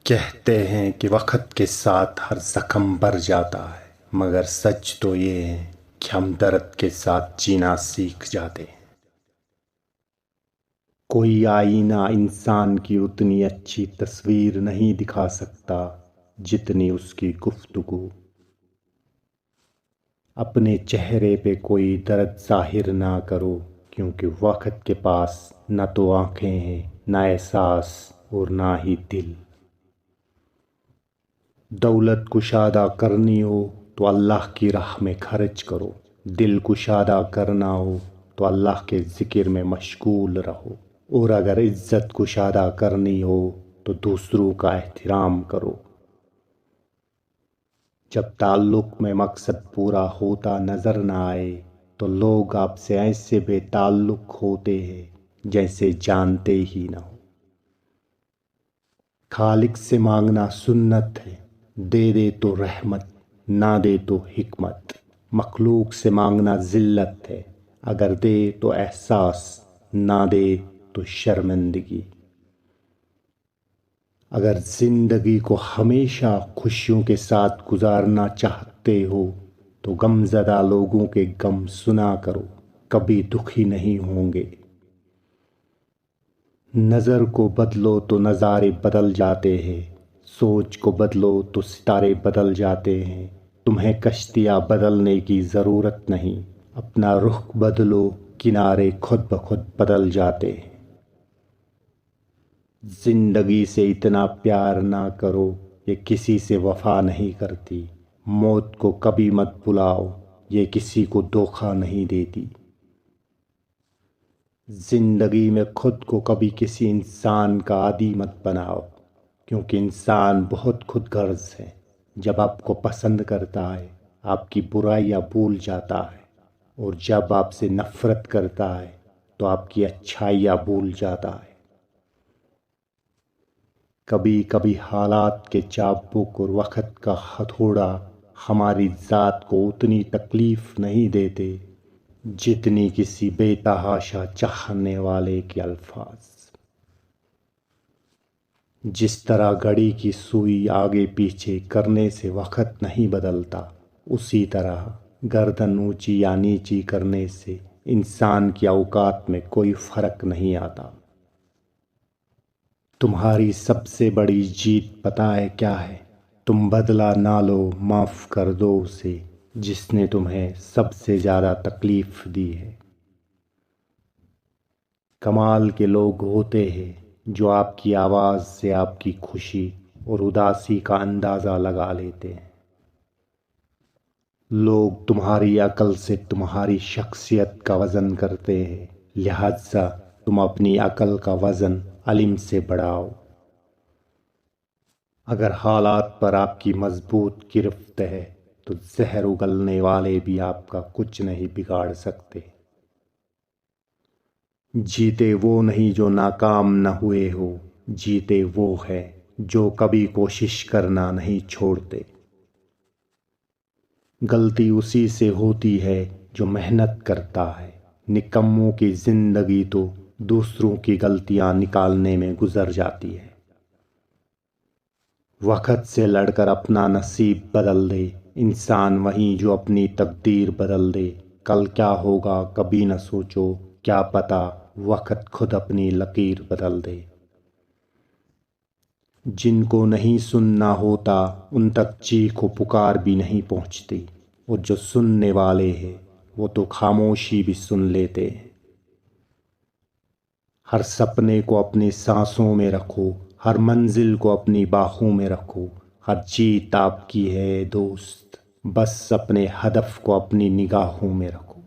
کہتے ہیں کہ وقت کے ساتھ ہر زخم بھر جاتا ہے، مگر سچ تو یہ ہے کہ ہم درد کے ساتھ جینا سیکھ جاتے ہیں۔ کوئی آئینہ انسان کی اتنی اچھی تصویر نہیں دکھا سکتا جتنی اس کی گفتگو۔ اپنے چہرے پہ کوئی درد ظاہر نہ کرو، کیونکہ وقت کے پاس نہ تو آنکھیں ہیں، نہ احساس اور نہ ہی دل۔ دولت کشادہ کرنی ہو تو اللہ کی راہ میں خرچ کرو، دل کشادہ کرنا ہو تو اللہ کے ذکر میں مشغول رہو، اور اگر عزت کشادہ کرنی ہو تو دوسروں کا احترام کرو۔ جب تعلق میں مقصد پورا ہوتا نظر نہ آئے تو لوگ آپ سے ایسے بے تعلق ہوتے ہیں جیسے جانتے ہی نہ ہو۔ خالق سے مانگنا سنت ہے، دے دے تو رحمت، نہ دے تو حکمت۔ مخلوق سے مانگنا ذلت ہے، اگر دے تو احساس، نہ دے تو شرمندگی۔ اگر زندگی کو ہمیشہ خوشیوں کے ساتھ گزارنا چاہتے ہو تو غم زدہ لوگوں کے غم سنا کرو، کبھی دکھی نہیں ہوں گے۔ نظر کو بدلو تو نظارے بدل جاتے ہیں، سوچ کو بدلو تو ستارے بدل جاتے ہیں۔ تمہیں کشتیاں بدلنے کی ضرورت نہیں، اپنا رخ بدلو، کنارے خود بخود بدل جاتے ہیں۔ زندگی سے اتنا پیار نہ کرو، یہ کسی سے وفا نہیں کرتی۔ موت کو کبھی مت بلاؤ، یہ کسی کو دھوکہ نہیں دیتی۔ زندگی میں خود کو کبھی کسی انسان کا عادی مت بناؤ، کیونکہ انسان بہت خود غرض ہے۔ جب آپ کو پسند کرتا ہے آپ کی برائیاں بھول جاتا ہے، اور جب آپ سے نفرت کرتا ہے تو آپ کی اچھائیاں بھول جاتا ہے۔ کبھی کبھی حالات کے چابک اور وقت کا ہتھوڑا ہماری ذات کو اتنی تکلیف نہیں دیتے جتنی کسی بے تحاشا چاہنے والے کے الفاظ۔ جس طرح گھڑی کی سوئی آگے پیچھے کرنے سے وقت نہیں بدلتا، اسی طرح گردن اونچی یا نیچی کرنے سے انسان کی اوقات میں کوئی فرق نہیں آتا۔ تمہاری سب سے بڑی جیت پتہ ہے کیا ہے؟ تم بدلہ نہ لو، معاف کر دو اسے جس نے تمہیں سب سے زیادہ تکلیف دی ہے۔ کمال کے لوگ ہوتے ہیں جو آپ کی آواز سے آپ کی خوشی اور اداسی کا اندازہ لگا لیتے ہیں۔ لوگ تمہاری عقل سے تمہاری شخصیت کا وزن کرتے ہیں، لہذا تم اپنی عقل کا وزن علم سے بڑھاؤ۔ اگر حالات پر آپ کی مضبوط گرفت ہے تو زہر اگلنے والے بھی آپ کا کچھ نہیں بگاڑ سکتے۔ جیتے وہ نہیں جو ناکام نہ ہوئے ہو، جیتے وہ ہے جو کبھی کوشش کرنا نہیں چھوڑتے۔ غلطی اسی سے ہوتی ہے جو محنت کرتا ہے، نکموں کی زندگی تو دوسروں کی غلطیاں نکالنے میں گزر جاتی ہے۔ وقت سے لڑ کر اپنا نصیب بدل دے انسان وہیں جو اپنی تقدیر بدل دے۔ کل کیا ہوگا کبھی نہ سوچو، کیا پتہ وقت خود اپنی لکیر بدل دے۔ جن کو نہیں سننا ہوتا ان تک چیخ و پکار بھی نہیں پہنچتی، اور جو سننے والے ہیں وہ تو خاموشی بھی سن لیتے ہیں۔ ہر سپنے کو اپنی سانسوں میں رکھو، ہر منزل کو اپنی باہوں میں رکھو۔ ہر جیت آپ کی ہے دوست، بس اپنے ہدف کو اپنی نگاہوں میں رکھو۔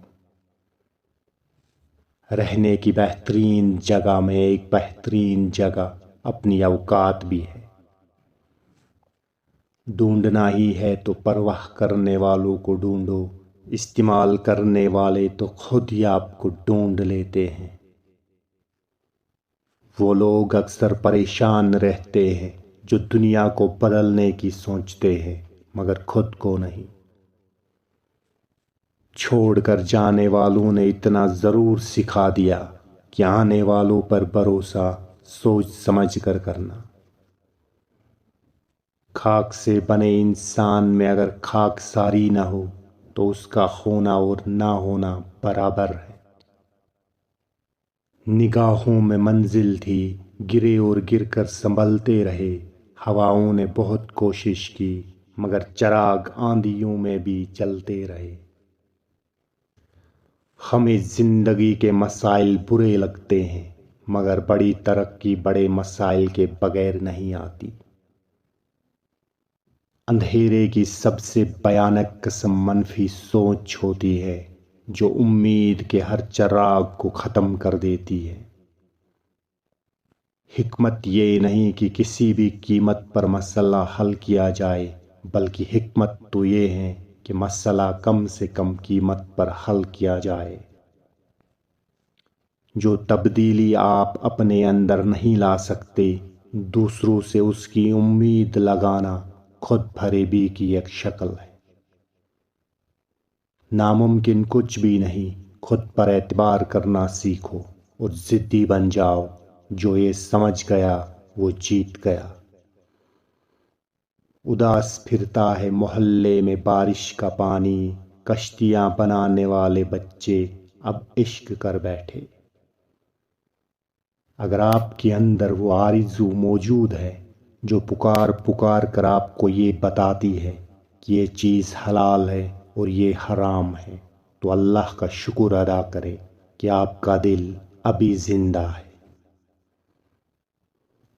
رہنے کی بہترین جگہ میں ایک بہترین جگہ اپنی اوقات بھی ہے۔ ڈھونڈنا ہی ہے تو پرواہ کرنے والوں کو ڈھونڈو، استعمال کرنے والے تو خود ہی آپ کو ڈھونڈ لیتے ہیں۔ وہ لوگ اکثر پریشان رہتے ہیں جو دنیا کو بدلنے کی سوچتے ہیں مگر خود کو نہیں۔ چھوڑ کر جانے والوں نے اتنا ضرور سکھا دیا کہ آنے والوں پر بھروسہ سوچ سمجھ کر کرنا۔ خاک سے بنے انسان میں اگر خاک ساری نہ ہو تو اس کا ہونا اور نہ ہونا برابر ہے۔ نگاہوں میں منزل تھی، گرے اور گر کر سنبھلتے رہے۔ ہواؤں نے بہت کوشش کی مگر چراغ آندھیوں میں بھی جلتے رہے۔ ہمیں زندگی کے مسائل برے لگتے ہیں مگر بڑی ترقی بڑے مسائل کے بغیر نہیں آتی۔ اندھیرے کی سب سے بھیانک قسم منفی سوچ ہوتی ہے جو امید کے ہر چراغ کو ختم کر دیتی ہے۔ حکمت یہ نہیں کہ کسی بھی قیمت پر مسئلہ حل کیا جائے، بلکہ حکمت تو یہ ہے کہ مسئلہ کم سے کم قیمت پر حل کیا جائے۔ جو تبدیلی آپ اپنے اندر نہیں لا سکتے، دوسروں سے اس کی امید لگانا خود فریبی کی ایک شکل ہے۔ ناممکن کچھ بھی نہیں، خود پر اعتبار کرنا سیکھو اور ضدی بن جاؤ۔ جو یہ سمجھ گیا وہ جیت گیا۔ اداس پھرتا ہے محلے میں بارش کا پانی، کشتیاں بنانے والے بچے اب عشق کر بیٹھے۔ اگر آپ کے اندر وہ آرزو موجود ہے جو پکار پکار کر آپ کو یہ بتاتی ہے کہ یہ چیز حلال ہے اور یہ حرام ہے، تو اللہ کا شکر ادا کریں کہ آپ کا دل ابھی زندہ ہے۔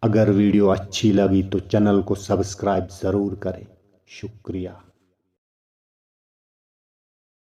اگر ویڈیو اچھی لگی تو چینل کو سبسکرائب ضرور کریں۔ شکریہ۔